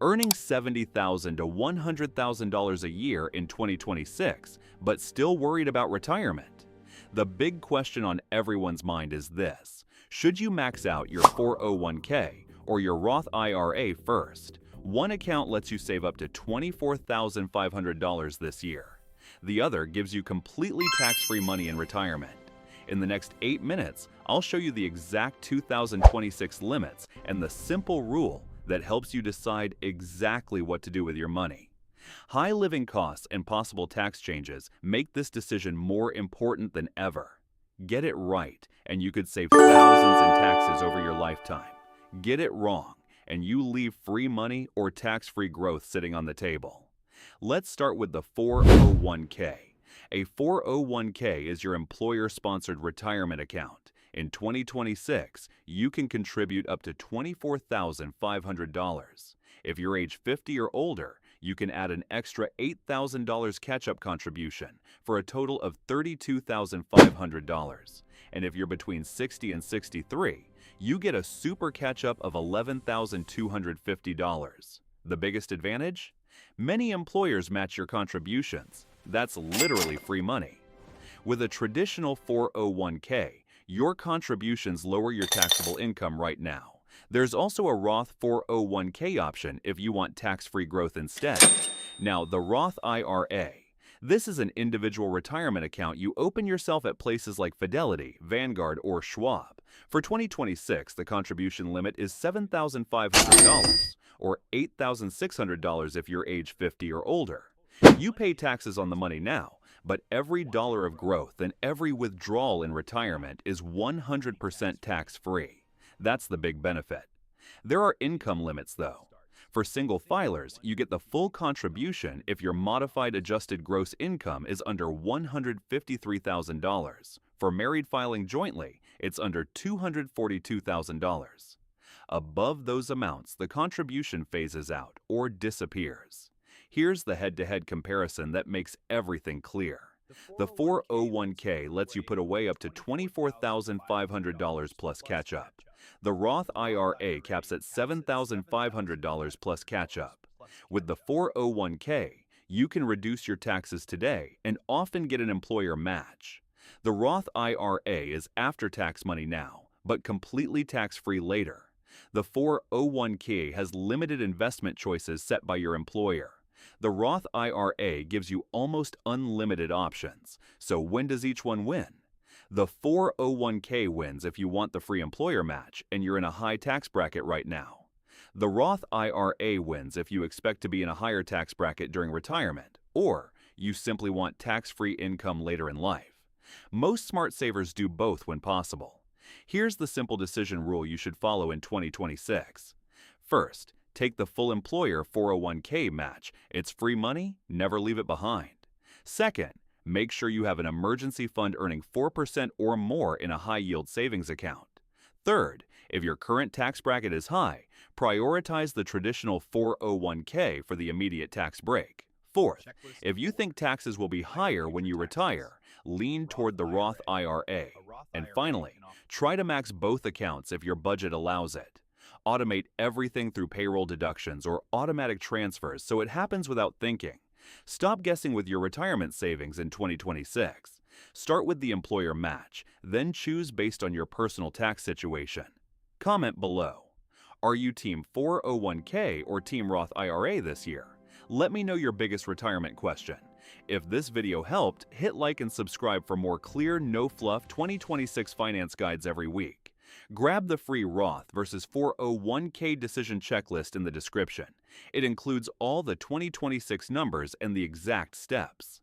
Earning $70,000 to $100,000 a year in 2026, but still worried about retirement? The big question on everyone's mind is this: should you max out your 401k or your Roth IRA first? One account lets you save up to $24,500 this year. The other gives you completely tax-free money in retirement. In the next 8 minutes, I'll show you the exact 2026 limits and the simple rule that helps you decide exactly what to do with your money. High living costs and possible tax changes make this decision more important than ever. Get it right, and you could save thousands in taxes over your lifetime. Get it wrong, and you leave free money or tax-free growth sitting on the table. Let's start with the 401k. A 401k is your employer-sponsored retirement account. In 2026, you can contribute up to $24,500. If you're age 50 or older, you can add an extra $8,000 catch-up contribution for a total of $32,500. And if you're between 60 and 63, you get a super catch-up of $11,250. The biggest advantage? Many employers match your contributions. That's literally free money. With a traditional 401k, your contributions lower your taxable income right now. There's also a Roth 401k option if you want tax-free growth instead. Now, the Roth IRA. This is an individual retirement account you open yourself at places like Fidelity, Vanguard, or Schwab. For 2026, the contribution limit is $7,500 or $8,600 if you're age 50 or older. You pay taxes on the money now, but every dollar of growth and every withdrawal in retirement is 100% tax-free. That's the big benefit. There are income limits, though. For single filers, you get the full contribution if your modified adjusted gross income is under $153,000. For married filing jointly, it's under $242,000. Above those amounts, the contribution phases out or disappears. Here's the head-to-head comparison that makes everything clear. The 401k lets you put away up to $24,500 plus catch-up. The Roth IRA caps at $7,500 plus catch-up. With the 401k, you can reduce your taxes today and often get an employer match. The Roth IRA is after-tax money now, but completely tax-free later. The 401k has limited investment choices set by your employer. The Roth IRA gives you almost unlimited options. So when does each one win? The 401k wins if you want the free employer match and you're in a high tax bracket right now. The Roth IRA wins if you expect to be in a higher tax bracket during retirement, or you simply want tax-free income later in life. Most smart savers do both when possible. Here's the simple decision rule you should follow in 2026. First, take the full employer 401k match. It's free money, never leave it behind. Second, make sure you have an emergency fund earning 4% or more in a high-yield savings account. Third, if your current tax bracket is high, prioritize the traditional 401k for the immediate tax break. Fourth, if you think taxes will be higher when you retire, lean toward the Roth IRA. And finally, try to max both accounts if your budget allows it. Automate everything through payroll deductions or automatic transfers so it happens without thinking. Stop guessing with your retirement savings in 2026. Start with the employer match, then choose based on your personal tax situation. Comment below. Are you Team 401k or Team Roth IRA this year? Let me know your biggest retirement question. If this video helped, hit like and subscribe for more clear, no-fluff 2026 finance guides every week. Grab the free Roth versus 401k decision checklist in the description. It includes all the 2026 numbers and the exact steps.